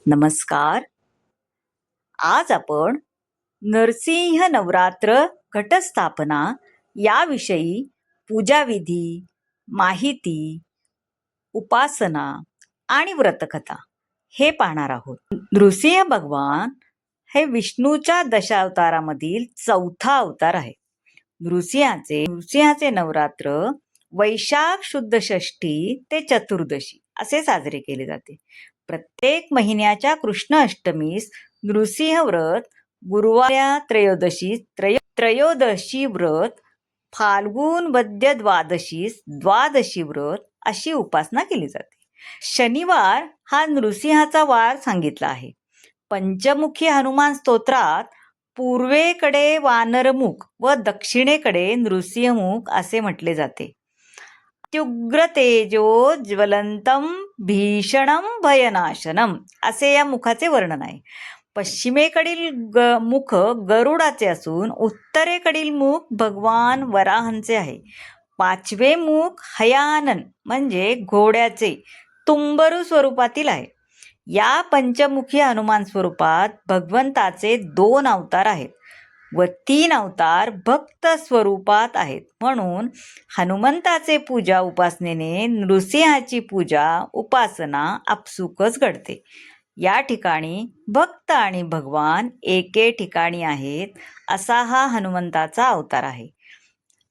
नमस्कार. आज आपण नरसिंह नवरात्र घटस्थापना याविषयी पूजाविधी, माहिती, उपासना आणि व्रतकथा हे पाहणार आहोत. नृसिंह भगवान हे विष्णूच्या दशावतारामधील चौथा अवतार आहे. नृसिंहाचे नवरात्र वैशाख शुद्ध षष्ठी ते चतुर्दशी असे साजरे केले जाते. प्रत्येक महिन्याच्या कृष्ण अष्टमीस नृसिंह व्रत, गुरुवार त्रयोदशी व्रत, फाल्गुन वद्य द्वादशीस द्वादशी व्रत अशी उपासना केली जाते. शनिवार हा नृसिंहाचा वार सांगितला आहे. पंचमुखी हनुमान स्तोत्रात पूर्वेकडे वानरमुख व दक्षिणेकडे नृसिंहमुख असे म्हटले जाते. अत्युग्र तेजो ज्वलंतम भीषणम भयनाशनम असे या मुखाचे वर्णन आहे. पश्चिमेकडील मुख गरुडाचे असून उत्तरेकडील मुख भगवान वराहांचे आहे. पाचवे मुख हयानन म्हणजे घोड्याचे तुंबरू स्वरूपातील आहे. या पंचमुखी हनुमान स्वरूपात भगवंताचे 2 अवतार आहेत व 3 अवतार भक्त स्वरूपात आहेत. म्हणून हनुमंताचे पूजा उपासनेने नृसिंहाची पूजा उपासना आपसुकच घडते. या ठिकाणी भक्त आणि भगवान एके ठिकाणी आहेत असा हा हनुमंताचा अवतार आहे.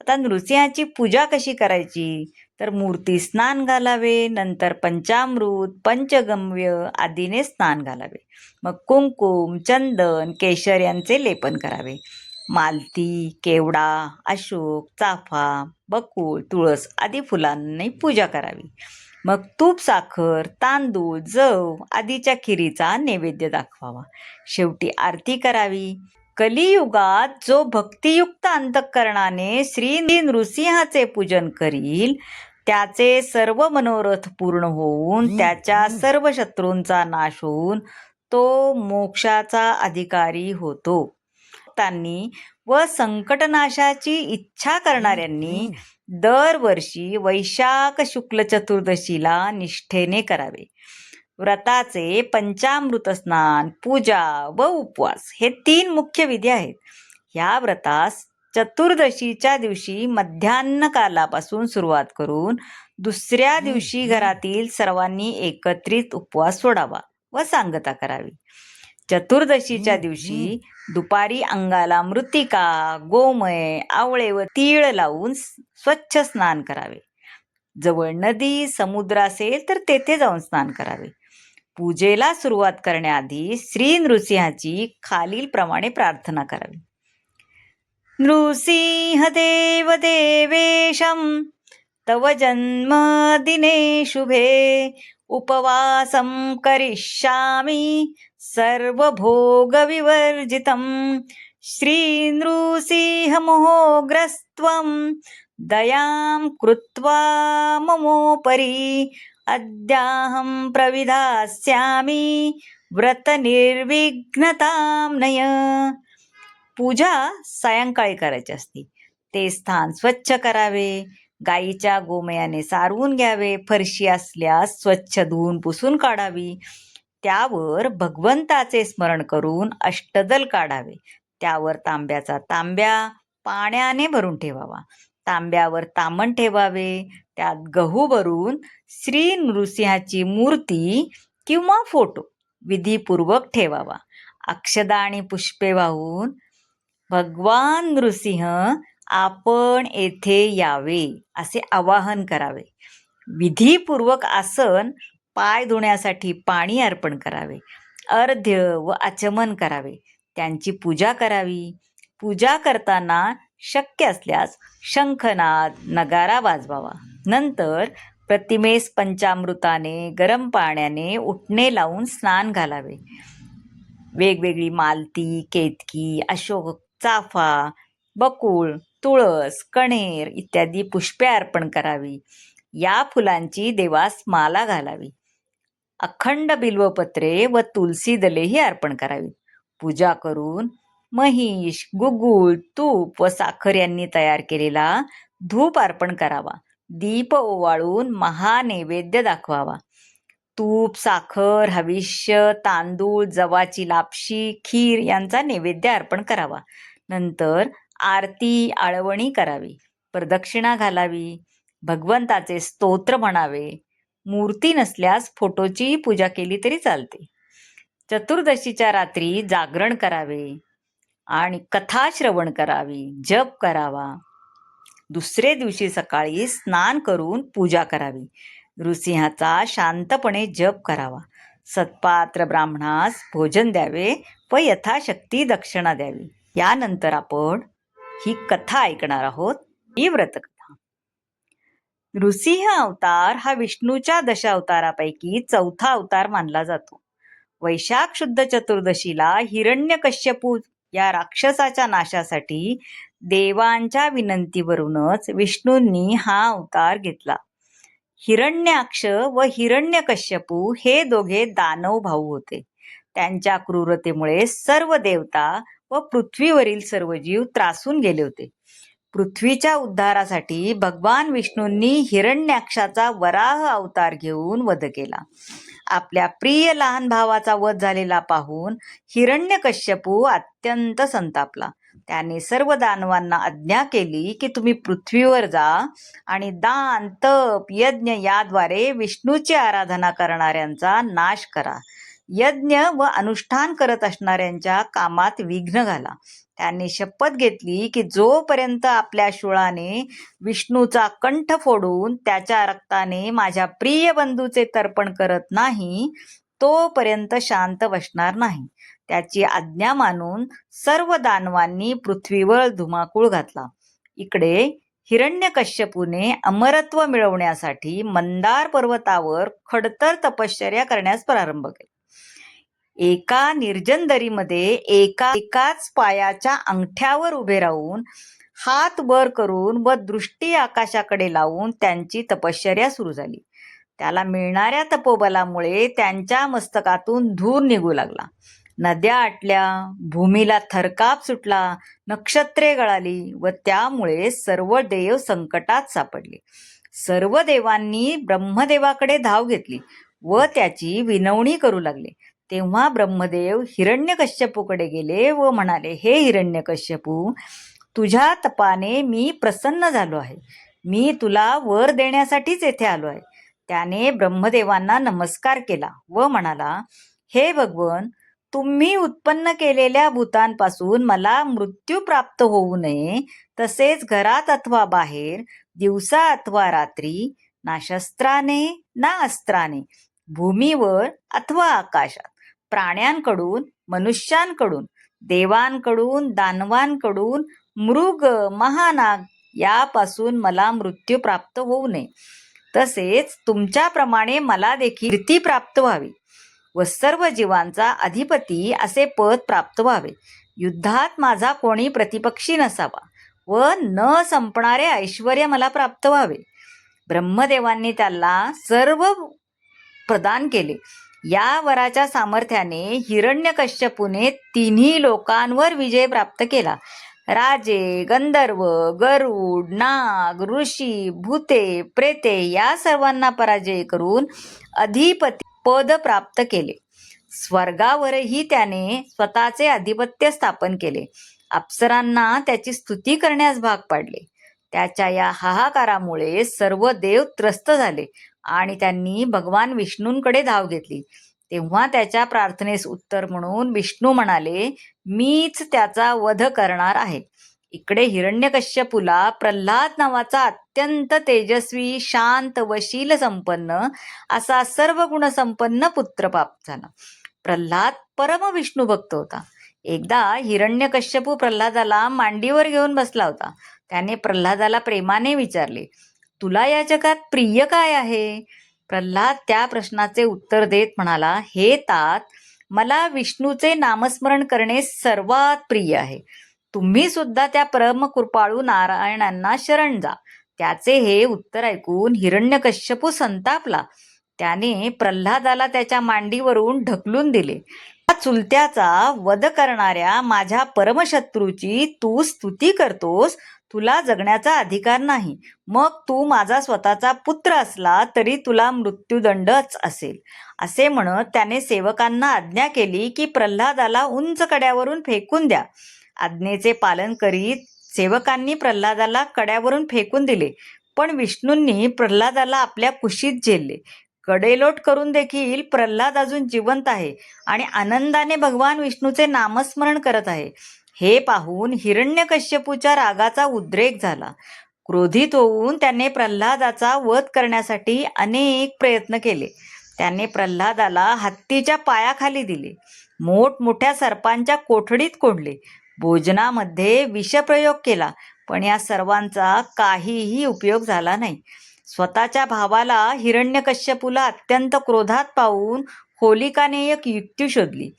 आता नृसिंहाची पूजा कशी करायची तर मूर्ती स्नान घालावे, नंतर पंचामृत पंचगम्य आदीने स्नान घालावे, मग कुंकुम चंदन केशर यांचे लेपन करावे, मालती केवडा अशोक चाफा बकुळ तुळस आदी फुलांनी पूजा करावी, मग तूप साखर तांदूळ जव आदीच्या खिरीचा नैवेद्य दाखवावा, शेवटी आरती करावी. कलियुगात जो भक्तियुक्त अंतःकरणाने श्री नृसिंहाचे पूजन करील त्याचे सर्व मनोरथ पूर्ण होऊन त्याच्या सर्व शत्रूंचा नाश होऊन तो मोक्षाचा अधिकारी होतो. भक्तांनी व संकटनाशाची इच्छा करणाऱ्यांनी दरवर्षी वैशाख शुक्ल चतुर्दशीला निष्ठेने करावे. व्रताचे पंचामृत स्नान, पूजा व उपवास हे 3 मुख्य विधी आहेत. ह्या व्रतास चतुर्दशीच्या दिवशी मध्यान्ह कालापासून सुरुवात करून दुसऱ्या दिवशी घरातील सर्वांनी एकत्रित उपवास सोडावा व सांगता करावी. चतुर्दशीच्या दिवशी दुपारी अंगाला मृत्तिका, गोमय, आवळे व तीळ लावून स्वच्छ स्नान करावे. जवळ नदी समुद्र असेल तर तेथे जाऊन स्नान करावे. पूजेला सुरुवात करण्याआधी श्री नृसिंहाची खालील प्रमाणे प्रार्थना करावी. नृसिंहदेव देवेशं तव जन्मदिने शुभे उपवासं करिष्यामि सर्वभोगविवर्जितं श्री नृसिंहमोग्रस्त्वं दयां कृत्वा ममोपरि अद्याहं प्रविधास्यामि व्रतनिर्विघ्नतां नय. पूजा सायंकाळी करायची असते. ते स्थान स्वच्छ करावे, गाईच्या गोमयाने सारवून घ्यावे, फरशी असल्यास स्वच्छ धुवून पुसून काढावी. त्यावर भगवंताचे स्मरण करून अष्टदल काढावे. त्यावर तांब्याचा तांब्या पाण्याने भरून ठेवावा. तांब्यावर तामण ठेवावे. त्यात गहू भरून श्री नृसिंहाची मूर्ती किंवा फोटो विधीपूर्वक ठेवावा. अक्षदा आणि पुष्पे वाहून भगवान नृसिंह आपण येथे यावे असे आवाहन करावे. विधीपूर्वक आसन पाय धुण्यासाठी पाणी अर्पण करावे. अर्ध्य व आचमन करावे. त्यांची पूजा करावी. पूजा करताना शक्य असल्यास शंखनाद नगारा वाजवावा. नंतर प्रतिमेस पंचामृताने गरम पाण्याने उटणे लावून स्नान घालावे. वेगवेगळी मालती केतकी अशोक चाफा बकुळ तुळस कण्हेर इत्यादी पुष्पे अर्पण करावी. या फुलांची देवास माला घालावी. अखंड बिल्वपत्रे व तुलसी दलेही अर्पण करावी. पूजा करून महिष गुगुळ तूप व साखर यांनी तयार केलेला धूप अर्पण करावा. दीप ओवाळून महानैवेद्य दाखवावा. तूप, साखर, हविष्य, तांदूळ, जवाची लापशी, खीर यांचा नैवेद्य अर्पण करावा. नंतर आरती, आळवणी करावी, प्रदक्षिणा घालावी, भगवंताचे स्तोत्र म्हणावे. मूर्ती नसल्यास फोटोची पूजा केली तरी चालते. चतुर्दशीच्या रात्री जागरण करावे आणि कथा श्रवण करावी, जप करावा. दुसरे दिवशी सकाळी स्नान करून पूजा करावी. नृसिंहाचा शांतपणे जप करावा. सत्पात्र ब्राह्मणास भोजन द्यावे व यथाशक्ती दक्षिणा द्यावी. यानंतर आपण ही कथा ऐकणार आहोत. ही व्रतकथा. नृसिंह अवतार हा विष्णूच्या दशावतारापैकी चौथा अवतार मानला जातो. वैशाख शुद्ध चतुर्दशीला हिरण्यकश्यपू या राक्षसाच्या नाशासाठी देवांच्या विनंतीवरूनच विष्णूंनी हा अवतार घेतला. हिरण्याक्ष व हिरण्यकश्यपू हे दोघे दानव भाऊ होते. त्यांच्या क्रूरतेमुळे सर्व देवता व पृथ्वीवरील सर्व जीव त्रासून गेले होते. पृथ्वीच्या उद्धारासाठी भगवान विष्णूंनी हिरण्याक्षाचा वराह अवतार घेऊन वध केला. आपल्या प्रिय लहान भावाचा वध झालेला पाहून हिरण्यकश्यपू अत्यंत संतापला. त्याने सर्व दानवांना आज्ञा केली की तुम्ही पृथ्वीवर जा आणि दान, तप, यज्ञ याद्वारे विष्णूची आराधना करणाऱ्यांचा नाश करा. यज्ञ व अनुष्ठान करत असणाऱ्यांच्या कामात विघ्न घाला. त्यांनी शपथ घेतली की जोपर्यंत आपल्या शूळाने विष्णूचा कंठ फोडून त्याच्या रक्ताने माझ्या प्रिय बंधूचे तर्पण करत नाही तोपर्यंत शांत बसणार नाही. त्याची आज्ञा मानून सर्व दानवांनी पृथ्वीवर धुमाकूळ घातला. इकडे हिरण्यकश्यपूने अमरत्व मिळवण्यासाठी मंदार पर्वतावर खडतर तपश्चर्या करण्यास प्रारंभ केला. एका निर्जन दरीमध्ये एकाच पायाच्या अंगठ्यावर उभे राहून हात वर करून व दृष्टी आकाशाकडे लावून त्यांची तपश्चर्या सुरू झाली. त्याला मिळणाऱ्या तपोबलामुळे त्यांच्या मस्तकातून धूर निघू लागला. नद्या आटल्या, भूमीला थरकाप सुटला, नक्षत्रे गळाली व त्यामुळे सर्व देव संकटात सापडले. सर्व देवांनी ब्रह्मदेवाकडे धाव घेतली व त्याची विनवणी करू लागले. तेव्हा ब्रह्मदेव हिरण्यकश्यपूकडे गेले व म्हणाले, हे हिरण्यकश्यपू, तुझ्या तपाने मी प्रसन्न झालो आहे. मी तुला वर देण्यासाठीच येथे आलो आहे. त्याने ब्रह्मदेवांना नमस्कार केला व म्हणाला, हे भगवन, तुम्ही उत्पन्न केलेल्या भूतांपासून मला मृत्यू प्राप्त होऊ नये, तसेच घरात अथवा बाहेर, दिवसा अथवा रात्री, ना शस्त्राने ना अस्त्राने, भूमीवर अथवा आकाशात, प्राण्यांकडून, मनुष्यांकडून, देवांकडून, दानवांकडून, मृग, महानाग यापासून मला मृत्यू प्राप्त होऊ नये. तसेच तुमच्याप्रमाणे मला देखील कीर्ती प्राप्त व्हावी व सर्व जीवांचा अधिपती असे पद प्राप्त व्हावे. युद्धात माझा कोणी प्रतिपक्षी नसावा व न संपणारे ऐश्वर्य मला प्राप्त व्हावे. ब्रह्मदेवांनी त्याला सर्व प्रदान केले. या वराच्या सामर्थ्याने हिरण्यकश्यपूने तिन्ही लोकांवर विजय प्राप्त केला. राजे, गंधर्व, गरुड, नाग, ऋषी, भूते, प्रेते या सर्वांना पराजय करून अधिपती पद प्राप्त केले. स्वर्गावरही त्याने स्वतःचे अधिपत्य स्थापन केले. अप्सरांना त्याची स्तुती करण्यास भाग पाडले. त्याच्या या हाहाकारामुळे सर्व देव त्रस्त झाले आणि त्यांनी भगवान विष्णूंकडे धाव घेतली. तेव्हा त्याच्या प्रार्थनेस उत्तर म्हणून विष्णू म्हणाले, मीच त्याचा वध करणार आहे. इकडे हिरण्यकश्यपूला प्रल्हाद नावाचा अत्यंत तेजस्वी, शांत व शील संपन्न असा सर्व गुणसंपन्न पुत्र प्राप्त झाला. प्रल्हाद परम विष्णू भक्त होता. एकदा हिरण्यकश्यपू प्रल्हादाला मांडीवर घेऊन बसला होता. त्याने प्रल्हादाला प्रेमाने विचारले, तुला या जगात प्रिय काय आहे? प्रल्हाद त्या प्रश्नाचे उत्तर देत म्हणाला, हे तात, मला विष्णूचे नामस्मरण करणे सर्वात प्रिय आहे. तुम्ही सुद्धा त्या परम कृपाळू नारायणांना शरण जा. त्याचे हे उत्तर ऐकून हिरण्यकश्यपू संतापला. त्याने प्रल्हादाला त्याच्या मांडीवरून ढकलून दिले. चुलत्याचा वध करणाऱ्या माझ्या परमशत्रूची तू स्तुती करतोस, तुला जगण्याचा अधिकार नाही. मग तू माझा स्वतःचा पुत्र असला तरी तुला मृत्यूदंडच असेल. असे म्हणत त्याने सेवकांना आज्ञा केली की प्रल्हादाला उंच कड्यावरून फेकून द्या. आज्ञेचे पालन करीत सेवकांनी प्रल्हादाला कड्यावरून फेकून दिले. पण विष्णूंनी प्रल्हादाला आपल्या कुशीत झेलले. कडेलोट करून देखील प्रल्हाद अजून जिवंत आहे आणि आनंदाने भगवान विष्णूचे नामस्मरण करत आहे. हे पाहून हिरण्यकश्यपूच्या रागाचा उद्रेक झाला. क्रोधित होऊन त्याने प्रल्हादाचा वध करण्यासाठी अनेक प्रयत्न केले. त्याने प्रल्हादाला हत्तीच्या पायाखाली दिले, मोठमोठ्या सर्पांच्या कोठडीत कोंडले, भोजनामध्ये विषप्रयोग केला. पण या सर्वांचा काहीही उपयोग झाला नाही. स्वतःच्या भावाला हिरण्यकश्यपूला अत्यंत क्रोधात पाहून होलिकाने एक युक्ती शोधली.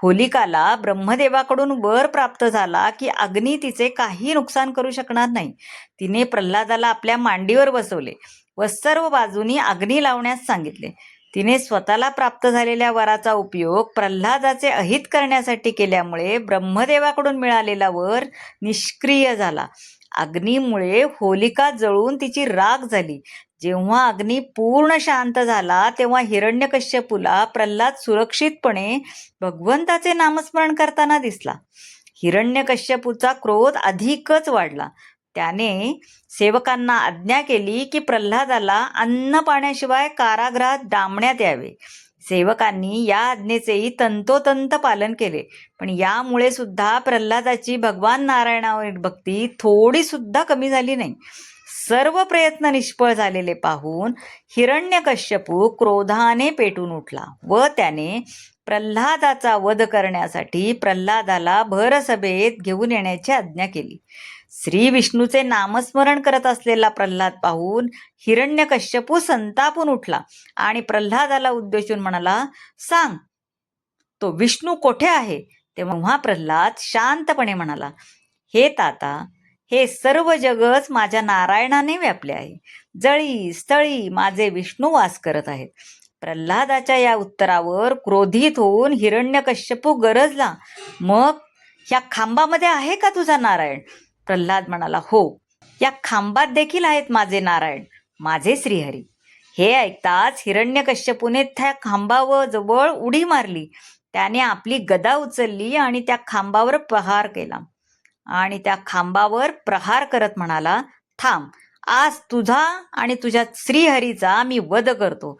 होलिकाला ब्रह्मदेवाकडून वर प्राप्त झाला की अग्नी तिचे काही नुकसान करू शकणार नाही. तिने प्रल्हादाला आपल्या मांडीवर बसवले व सर्व बाजूनी अग्नी लावण्यास सांगितले. तिने स्वतःला प्राप्त झालेल्या वराचा उपयोग प्रल्हादाचे अहित करण्यासाठी केल्यामुळे ब्रह्मदेवाकडून मिळालेला वर निष्क्रिय झाला. अग्नीमुळे होलिका जळून तिची राख झाली. जेव्हा अग्नी पूर्ण शांत झाला तेव्हा हिरण्यकश्यपूला प्रल्हाद सुरक्षितपणे भगवंताचे नामस्मरण करताना दिसला. हिरण्यकश्यपूचा क्रोध अधिकच वाढला. त्याने सेवकांना आज्ञा केली की प्रल्हादाला अन्न पाण्याशिवाय कारागृहात डांबण्यात यावे. सेवकांनी या आज्ञेचेही तंतोतंत पालन केले. पण यामुळे सुद्धा प्रल्हादाची भगवान नारायणावरील भक्ती थोडी सुद्धा कमी झाली नाही. सर्व प्रयत्न निष्फळ झालेले पाहून हिरण्यकश्यपू क्रोधाने पेटून उठला व त्याने प्रल्हादाचा वध करण्यासाठी प्रल्हादाला भरसभेत घेऊन येण्याची आज्ञा केली. श्री विष्णूचे नामस्मरण करत असलेला प्रल्हाद पाहून हिरण्यकश्यपू संतापून उठला आणि प्रल्हादाला उद्देशून म्हणाला, सांग, तो विष्णू कोठे आहे? तेव्हा प्रल्हाद शांतपणे म्हणाला, हे ताता, हे सर्व जगच माझ्या नारायणाने व्यापले आहे. जळी स्थळी माझे विष्णू वास करत आहेत. प्रल्हादाच्या या उत्तरावर क्रोधित होऊन हिरण्यकश्यपू गरजला, मग या खांबामध्ये आहे का तुझा नारायण? प्रल्हाद म्हणाला, हो, या खांबात देखील आहेत माझे नारायण, माझे श्रीहरी. हे ऐकताच हिरण्यकश्यपूने त्या खांबाजवळ उडी मारली. त्याने आपली गदा उचलली आणि त्या खांबावर प्रहार केला आणि त्या खांबावर प्रहार करत म्हणाला, थांब, आज तुझा आणि तुझ्या श्रीहरीचा मी वध करतो.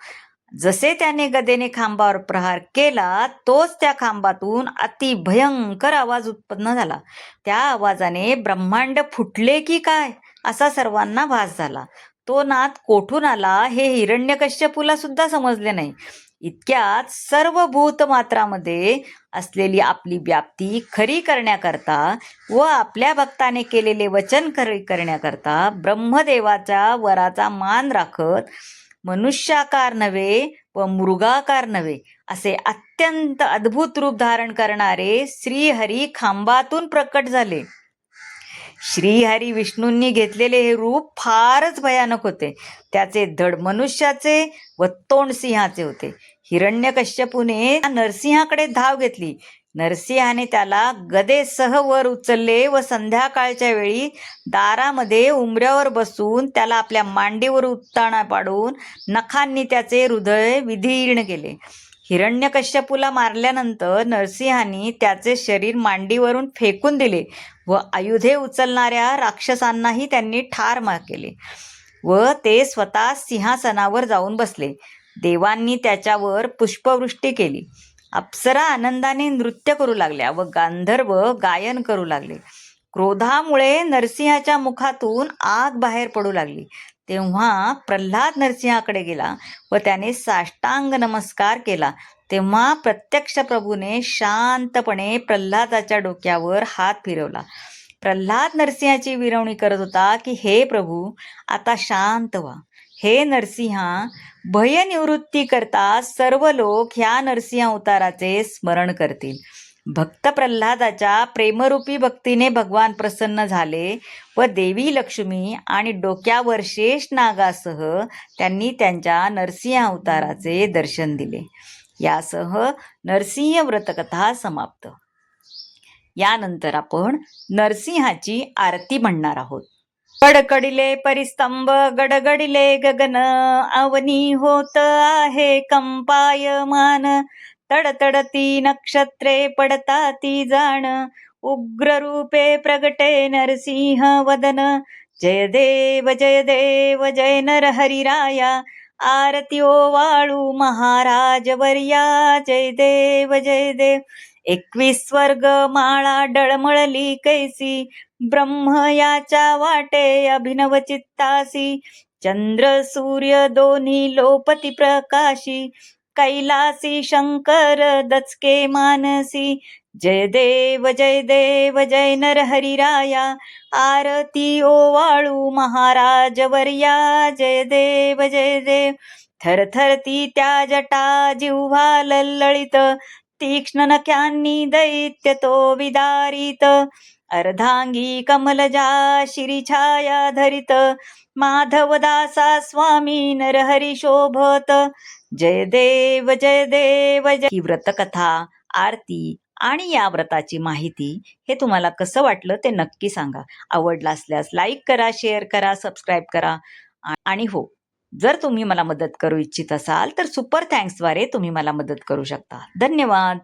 जसे त्याने गदेने खांबावर प्रहार केला तोच त्या खांबातून अति भयंकर आवाज उत्पन्न झाला. त्या आवाजाने ब्रह्मांड फुटले की काय असा सर्वांना भास झाला. तो नाद कोठून आला हे हिरण्यकश्यपूला सुद्धा समजले नाही. इतक्यात सर्व भूतमात्रामध्ये असलेली आपली व्याप्ती खरी करण्याकरता व आपल्या भक्ताने केलेले वचन खरी करण्याकरता ब्रह्मदेवाच्या वराचा मान राखत मनुष्याकार नव्हे व मृगाकार नव्हे असे अत्यंत अद्भुत रूप धारण करणारे श्रीहरी खांबातून प्रकट झाले. श्रीहरी विष्णूंनी घेतलेले हे रूप फारच भयानक होते. त्याचे धड मनुष्याचे व तोंड सिंहाचे होते. हिरण्यकश्यपूने नरसिंहाकडे धाव घेतली. नरसिंहाने त्याला गदेसह वर उचलले व संध्याकाळच्या वेळी दारामध्ये उंबऱ्यावर बसून त्याला आपल्या मांडीवर उत्ताना पाडून नखांनी त्याचे हृदय विदीर्ण केले. हिरण्यकश्यपूला मारल्यानंतर नरसिंहाने त्याचे शरीर मांडीवरून फेकून दिले व आयुधे उचलणाऱ्या राक्षसांनाही त्यांनी ठार मार केले व ते स्वतः सिंहासनावर जाऊन बसले. देवांनी त्याच्यावर पुष्पवृष्टी केली. अप्सरा आनंदाने नृत्य करू लागल्या व गांधर्व गायन करू लागले. क्रोधामुळे नरसिंहाच्या मुखातून आग बाहेर पडू लागली. तेव्हा प्रल्हाद नरसिंहाकडे गेला व त्याने साष्टांग नमस्कार केला. तेव्हा प्रत्यक्ष प्रभूने शांतपणे प्रल्हादाच्या डोक्यावर हात फिरवला. प्रल्हाद नरसिंहाची विनवणी करत होता की हे प्रभू, आता शांत व्हा. हे नरसिंहा, भयनिवृत्ती करता सर्व लोक ह्या नरसिंह अवताराचे स्मरण करतील. भक्त प्रल्हादाच्या प्रेमरूपी भक्तीने भगवान प्रसन्न झाले व देवी लक्ष्मी आणि डोक्यावर शेष नागासह त्यांनी त्यांच्या नरसिंह अवताराचे दर्शन दिले. यासह नरसिंह व्रतकथा समाप्त. यानंतर आपण नरसिंहाची आरती म्हणणार आहोत. कडकडीले परिस्तंभ गडगडिले गगन, अवनी होत आहे कंपायमान. तडतडती नक्षत्रे पडता ती जाण, उग्र रूपे प्रगटे नरसिंह वदन. जय देव जय नरहरिराया, आरती ओवाळू महाराज वर्या. जय देव जय देव. 21 वर्ग माळा डळमळली कैसी, ब्रह्म याच्या वाटे अभिनव चित्तासी. चंद्र सूर्य दोन्ही लोपती प्रकाशी, कैलासी शंकर दचके मानसी. जय देव जय नरहरिराया, आरती ओवाळू महाराज वर्या. जय देव जय देव. थरथरती त्या जटा जिव्हा लल्लळीत, तीक्ष्ण नख्यांनी दैत्य तो विदारित. अर्धांगी कमलजा शिरीछाया धरित, माधवदासा स्वामी नरहरी शोभत. जय देव जय. ही व्रतकथा, आरती आणि या व्रताची माहिती हे तुम्हाला कसं वाटलं ते नक्की सांगा. आवडलं असल्यास लाईक करा, शेअर करा, सबस्क्राईब करा. आणि हो, जर तुम्ही मला मदत करू इच्छित असाल तर सुपर थँक्सद्वारे तुम्ही मला मदत करू शकता. धन्यवाद.